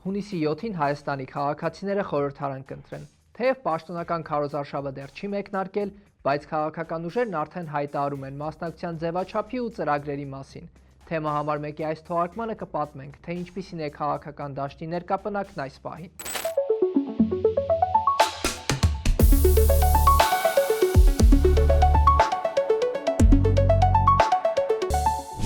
Հունիսի 7-ին Հայաստանի քաղաքացիները խորհրդարան կընտրեն։ Թեև պաշտոնական քարոզարշավը դեռ չի մեկնարկել, բայց քաղաքական ուժերն արդեն հայտարարում են մասնակցության ձևաչափի ու ծրագրերի մասին։ Թեմա համար մեկի այս թողարկմանը կպատմենք, թե ինչպիսին է քաղաքական դաշտի ներկապնակն այս պահին։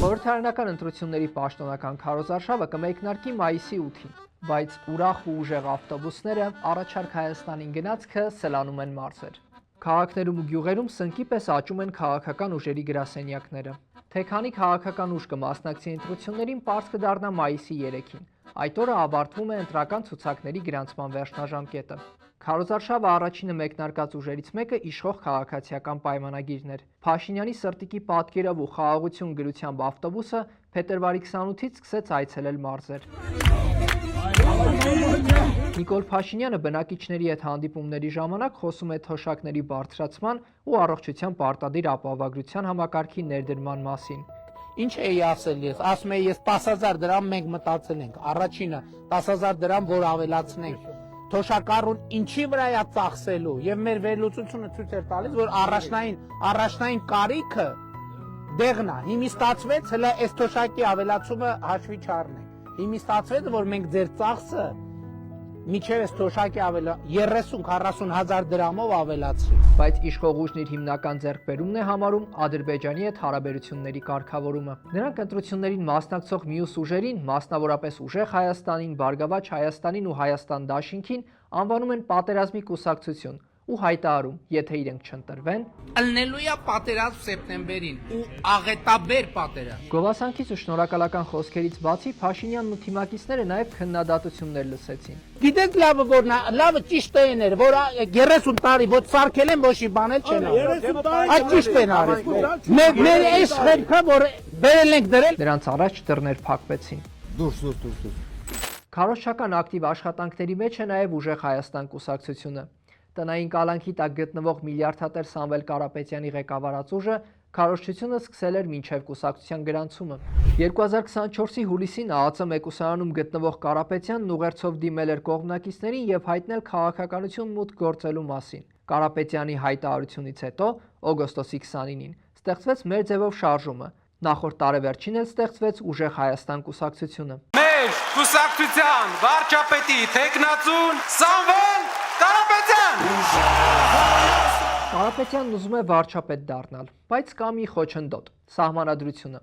Խորհրդարանական ընտրությունների պաշտոնական քարոզարշավը կմեկնարկի մայիսի 8-ին, բայց ուրախ ու ուժեղ ավտոբուսները առաջարկ Հայաստանին գնացքը սլանում են մարզեր։ Քաղաքներում ու գյուղերում սնկի պես աճում են քաղաքական ուժերի գրասենյակները։ Թե քանի քաղաքական ուժ կմասնակցի ընտրություններին, պարզ կդառնա մայիսի 3-ին։ Այդ օրը ավարտվում է ընտրական ցուցակների գրանցման վերջնաժամկետը։ Քարոզարշավը առաջինը մեկնարկած ուժերից մեկը իշխող քաղաքացիական պայմանագիրն էր։ Փաշինյանի սրտիկի պատկերով ու խաղաղություն գրությամբ ավտոբուսը փետրվարի 28-ից սկսեց այցելել մարզեր։ Նիկոլ Փաշինյանը բնակիչների հետ հանդիպումների ժամանակ խոսում է թոշակների բարձրացման ու առողջության պարտադիր ապահովագրության համակարգի ներդրման մասին։ Ինչ էի ասել ես, ասում եմ ես 10,000 դրամ մենք մտածել ենք, առաջինը 10,000 դրամ որ ավելացնենք, թոշակառուն ինչի վրա է ծախսելու եւ մեր վերլուծությունը ցույց էր տալիս, որ առաջնային կարիքը դեղն է, հիմի ստացվեց հələ այս թոշակի ավելացումը հաշվի չառնենք, հիմի ստացվեց որ մենք ձեր ծախսը միջև այս թոշակի 30-40 հազար դրամով ավելացրի։ Բայց իշխող ուժն իր հիմնական ձեռքբերումն է համարում Ադրբեջանի հետ հարաբերությունների կարգավորումը։ Նրանք ընտրություններին մասնակցող մյուս ուժերին, մասնավորապես ուժեղ Հայաստանին, Բարգավաճ Հայաստանին ու Հայաստան դաշինքին անվանում են պատերազմի կուսակցություն ու հայտարարում, եթե իրենք չընտրվեն, ըլնելու է պատերազմ սեպտեմբերին ու աղետաբեր պատերազմ։ Գովասանքից ու շնորհակալական խոսքերից բացի Փաշինյանն ու թիմակիցները նաև քննադատություններ լսեցին։ Գիտեք լավը ճիշտ էներ, որ 30 տարի ոչ սարքել են, ոչի բանել չեն արել։ Այդ ճիշտ են արել։ Մեր այս խելքը որ բերել ենք դրել։ Նրանց առաջ դռներ փակվեցին։ Դուրս։ Քարոզչական ակտիվ աշխատանքների մեջ է նաև ուժեղ Հայաստան կուսակցությունը։ Տնային կալանքի տակ գտնվող միլիարդատեր Սամվել Կարապետյանի ղեկավարած ուժը քարոզչությունը սկսել էր մինչև կուսակցության գրանցումը։ 2024-ի հուլիսին ԱԱՑ մեկուսարանում գտնվող Կարապետյանն ուղերձով դիմել էր կողմնակիցներին եւ հայտնել քաղաքականություն մուտք գործելու մասին։ Կարապետյանի հայտարարությունից հետո օգոստոսի 29-ին ստեղծվեց մեր ձևով շարժումը։ Նախորդ տարեվերջին էլ ստեղծվեց ուժեղ Հայաստան կուսակցությունը։ Մեր կուսակցության վարչապետի թեկնածուն Սամվել Կարապետյան։ Կարապետյանն ուզում է վարչապետ դառնալ, բայց կա մի խոչընդոտ՝ սահմանադրությունը։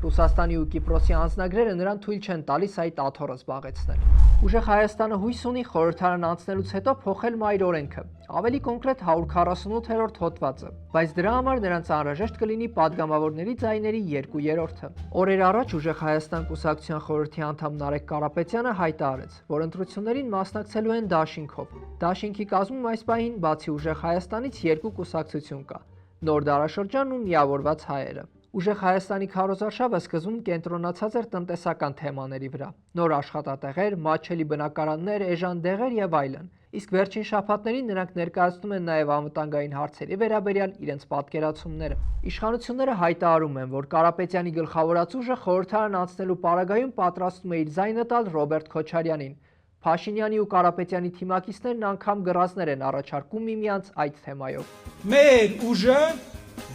Ռուսաստանի ու Կիպրոսի անձնագրերը նրան թույլ չեն տալիս այդ աթոռը զբաղեցնել։ Ուժեղ Հայաստանը հույս ունի խորհրդարան անցնելուց հետո փոխել մայր օրենքը, ավելի կոնկրետ 148-րդ հոդվածը, բայց դրա համար նրանց անհրաժեշտ կլինի падգամավորների ձայների 2/3-ը։ Օրեր առաջ ուժեղ Հայաստան կուսակցության խորհրդի անդամ Նարեկ Կարապետյանը հայտարարեց, որ ընտրություններին մասնակցելու են դաշինքով։ Դաշինքի կազմում այս պահին բացի ուժեղ Հայաստանից 2 կուսակցություն կա՝ Նոր դարաշրջանն ու Միավորված հայերը։ Ուժեղ Հայաստանի քարոզարշավը սկզբում կենտրոնացած էր տնտեսական թեմաների վրա՝ նոր աշխատատեղեր, մատչելի բնակարաններ, էժան դեղեր եւ այլն։ Իսկ վերջին շաբաթներին նրանք ներկայացնում են նաեւ անվտանգային հարցերի վերաբերյալ իրենց պատկերացումները։ Իշխանությունները հայտարարում են, որ Կարապետյանի գլխավորած ուժը խորհրդարան անցնելու պարագայում պատրաստում է իր ձայնը տալ Ռոբերտ Քոչարյանին։ Փաշինյանի ու Կարապետյանի թիմակիցներն անգամ գրազներ են առաջարկում միմյանց այդ թեմայով։ Մեր ուժը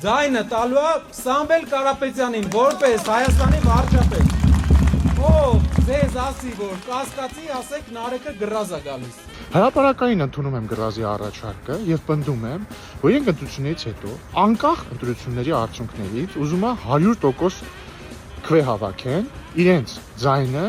ձայնը տալու է Սամվել Կարապետյանին որպես Հայաստանի վարչապետ։ Ով ձեզ ասի, որ կասկածի, ասեք Նարեկը գրազ է գալիս։ Հրապարակային ընդունում եմ գրազի առաջարկը եւ պնդում եմ, որ իրենք ընտրություններից հետո անկախ ընտրությունների արդյունքներից ուզում է 100% քվե հավաքեն, իրենց ձայնը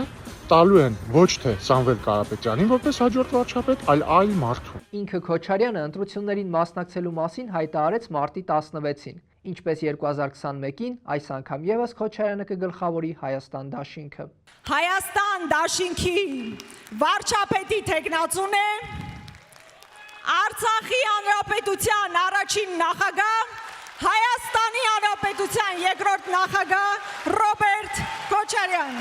տալու են ոչ թե Սամվել Կարապետյանին որպես հաջորդ վարչապետ, այլ մարդու։ Ինքը Քոչարյանը ընտրություններին մասնակցելու մասին հայտարարեց մարտի 16-ին, ինչպես 2021-ին այս անգամ եւս Քոչարյանը կգլխավորի Հայաստան դաշինքը։ Հայաստան դաշինքի վարչապետի թեկնածուն է Արցախի հանրապետության առաջին նախագահ, Հայաստանի հանրապետության երկրորդ նախագահ Ռոբերտ Քոչարյան։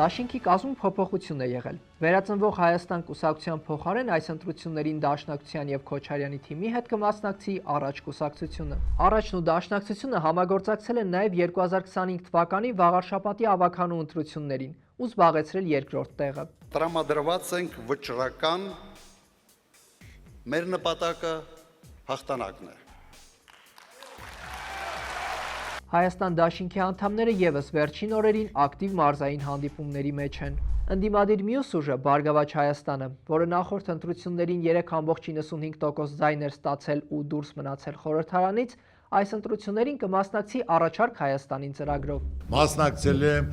Դաշինքի կազմում փոփոխություն է եղել։ Վերածնվող Հայաստան կուսակցության փոխարեն այս ընտրություններին Դաշնակցության եւ Քոչարյանի թիմի հետ կմասնակցի Առաջ կուսակցությունը։ Առաջն ու Դաշնակցությունը համագործակցել են նաեւ 2025 թվականի վաղարշաբաթի ավականու ընտրություններին ու զբաղեցրել երկրորդ տեղը։ Տրամադրված ենք վճռական, մեր նպատակը հաղթանակն է։ Հայաստան Դաշինքի անդամները եւս վերջին օրերին ակտիվ մարզային հանդիպումների մեջ են։ Ընդդիմադիր մյուս ուժը Բարգավաճ Հայաստանը, որը նախորդ ընտրություններին 3.95% ձայն էր ստացել ու դուրս մնացել խորհրդարանից, այս ընտրություններին կմասնակցի Առաջարկ Հայաստանին ծրագրով։ Մասնակցել եմ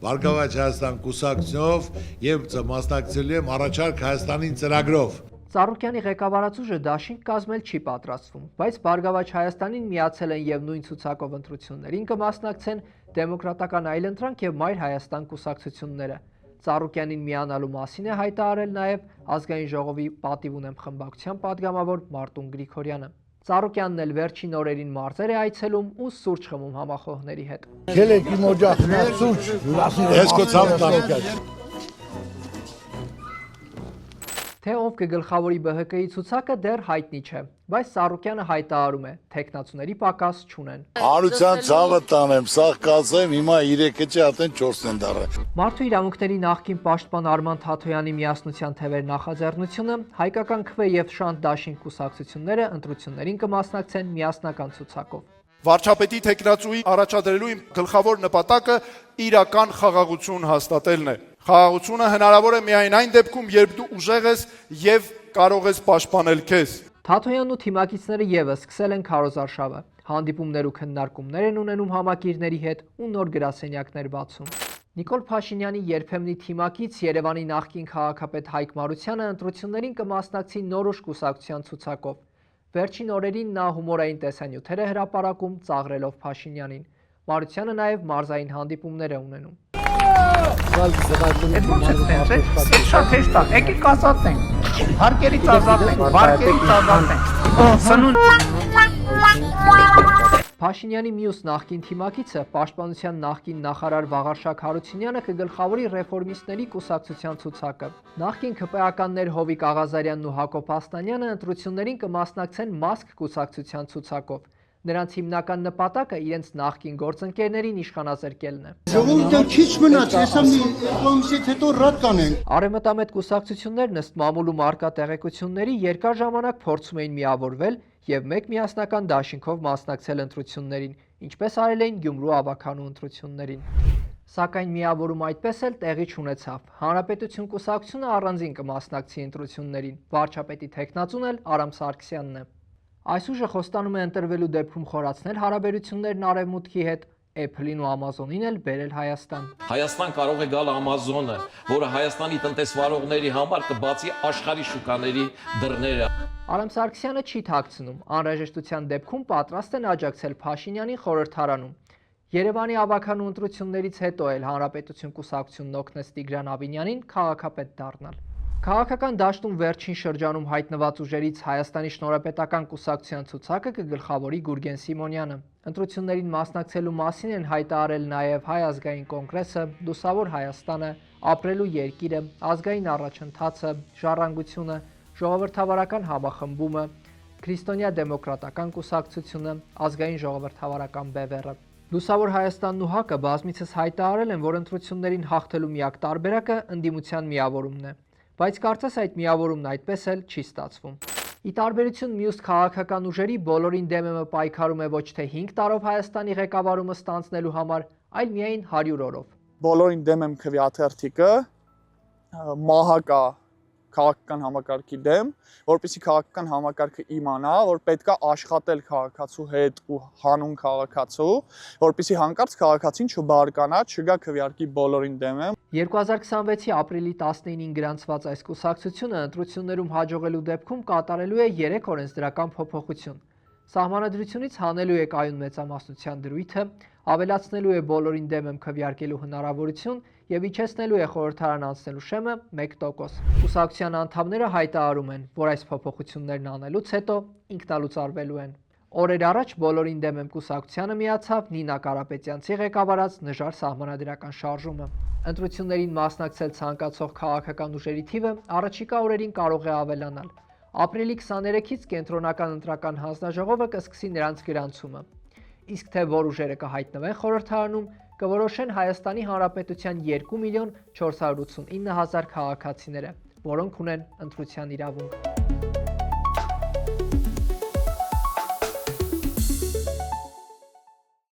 Բարգավաճ Հայաստան կուսակցությունով եւ մասնակցել եմ Առաջարկ Հայաստանին ծրագրով։ Ծառուկյանի ղեկավարած ուժը դաշինք կազմել չի պատրաստվում, բայց Բարգավաճ Հայաստանին միացել են եւ նույն ցուցակով ընտրություններին կմասնակցեն Դեմոկրատական այլընտրանք եւ Մայր Հայաստան կուսակցությունները։ Ծառուկյանին միանալու մասին է հայտարարել նաեւ Ազգային ժողովի պատիվ ունեմ խմբակցության падգամավոր Մարտուն Գրիգորյանը։ Ծառուկյանն էլ վերջին օրերին մարզեր է այցելում ու սուրճ խմում համախոհների հետ։ Թե ով կգլխավորի ԲՀԿ-ի ցուցակը դեռ հայտնի չէ, բայց Սառուկյանը հայտարարում է, թեկնածուների պակաս չունեն։ Հանրության ցավը տանեմ, սաղ կասեմ, հիմա 3-ը չի, ատեն 4-ն են դառը։ Մարդու իրավունքների նախկին պաշտպան Արման Թաթոյանի միասնության թևեր նախաձեռնությունը, հայկական քվե եւ Շանթ Դաշինք կուսակցությունները ընտրություններին կմասնակցեն միասնական ցուցակով։ Վարչապետի թեկնածուի առաջադրելու իմ գլխավոր նպատակը իրական խաղաղություն հաստատելն է։ Խաղաղությունը հնարավոր է միայն այն դեպքում, երբ դու ուժեղ ես եւ կարող ես պաշտպանել քեզ։ Թաթոյանն ու թիմակիցները եւս սկսել են քարոզարշավը։ Հանդիպումներ ու քննարկումներ են ունենում համակիրների հետ ու նոր գրասենյակներ բացում։ Նիկոլ Փաշինյանի երբեմնի թիմակից Երևանի նախկին քաղաքապետ Հայկ Մարությանը ընտրություններին կմասնակցի Նորոշ կուսակցության ցուցակով։ Վերջին օրերին նա հումորային տեսանյութեր է հրապարակում ծաղրելով Փաշինյանին։ Մարությանը նաև մարզային հանդիպումներ է ունենում։ Շատ հեշտ է, եկեք ազատենք, հարկերից ազատենք, վարկերից ազատենք։ Փաշինյանի մյուս նախկին թիմակիցը պաշտպանության նախկին նախարար Վաղարշակ Հարությունյանը կգլխավորի ռեֆորմիստների կուսակցության ցուցակը։ Նախկին ԿՊԱ-ականներ Հովիկ Աղազարյանն ու Հակոբ Ասնանյանը ընտրություններին կմասնակցեն Մասկ կուսակցության ցուցակով։ Նրանց հիմնական նպատակը իրենց նախկին գործընկերներին իշխանազրկելն է։ Ժողովուրդը քիչ մնաց, հեսա մի կոմիսիայից հետո ռադ կանենք։ Արևմտամետ կուսակցություններն ըստ մամուլում արկա տեղեկությունների երկար ժամանակ փորձում էին միավորվել եւ մեկ միասնական դաշինքով մասնակցել ընտրություններին, ինչպես արել էին Գյումրու ավականու ընտրություններին։ Սակայն միավորում այդպես էլ տեղի չունեցավ։ Հանրապետություն կուսակցությունը առանձին կմասնակցի ընտրություններին։ Վարչապետի թեկնածուն էլ Արամ Սարգսյանն է։ Այս ուժը խոստանում է ընտրվելու դեպքում խորացնել հարաբերություններն Արևմուտքի հետ, Apple-ին ու Amazon-ին էլ բերել Հայաստան։ Հայաստան կարող է գալ Amazon-ը, որը Հայաստանի տնտեսվարողների համար կբացի աշխարհի շուկաների դռները։ Արամ Սարգսյանը չի թաքցնում, անհրաժեշտության դեպքում պատրաստ են աջակցել Փաշինյանին խորհրդարանում։ Երևանի ավականու ընտրություններից հետո էլ Հանրապետություն կուսակցությունն օգնեց Տիգրան Ավինյանին քաղաքապետ դառնալ։ Քաղաքական դաշտում վերջին շրջանում հայտնված ուժերից Հայաստանի շնորհապետական կուսակցության ցուցակը կգլխավորի Գուրգեն Սիմոնյանը։ Ընտրություններին մասնակցելու մասին են հայտարարել նաև Հայ ազգային կոնգրեսը, Լուսավոր Հայաստանը, Ապրելու երկիրը, Ազգային առաջընթացը, Ժառանգությունը, Ժողովրդավարական համախմբումը, Քրիստոնյա դեմոկրատական կուսակցությունը, Ազգային ժողովրդավարական բևեռը։ Լուսավոր Հայաստանն ու ՀԱԿ-ը բազմիցս հայտարարել են, որ ընտրություններին հաղթելու միակ տարբերակը ընդդիմության միավորումն է, բայց կարծես այդ միավորումն այդպես էլ չի ստացվում։ Ի տարբերություն մյուս քաղաքական ուժերի բոլորին դեմը պայքարում է ոչ թե 5 տարով Հայաստանի ղեկավարումը ստանձնելու համար, այլ միայն 100 օրով։ Բոլորին դեմ եմ քվեաթերթիկը, մահակա քաղաքական համակարգի դեմ, որպեսզի քաղաքական համակարգը իմանա, որ պետքա աշխատել քաղաքացու հետ ու հանուն քաղաքացու, որպեսզի հանկարծ քաղաքացին չբարկանա, չգա քվեարկի բոլորին դեմ եմ։ 2026-ի ապրիլի 19-ին գրանցված այս կուսակցությունը ընտրություններում հաջողելու դեպքում կատարելու է 3 օրենսդրական փոփոխություն։ Սահմանադրությունից հանելու է կայուն մեծամասնության դրույթը, ավելացնելու է բոլորին դեմ եմ քվեարկելու հնարավորություն եւ իջեցնելու է խորհրդարան անցնելու շեմը 1%։ Կուսակցության անդամները հայտարարում են, որ այս փոփոխություններն անելուց հետո ինքնալուծարվելու են։ Օրեր առաջ բոլորին դեմ եմ կուսակցությանը միացավ Նինա Կարապետյանցի ղեկավարած նժար սահմանադրական շարժումը։ Ընտրություններին մասնակցել ցանկացող քաղաքական ուժերի թիվը առաջիկա օրերին կարող է ավելանալ։ Ապրիլի 23-ից կենտրոնական ընտրական հանձնաժողովը կսկսի նրանց գրանցումը։ Իսկ թե որ ուժերը կհայտնվեն խորհրդարանում, կորոշեն Հայաստանի Հանրապետության 2.489.000 քաղաքացիները, որոնք ունեն ընտրության իրավունք։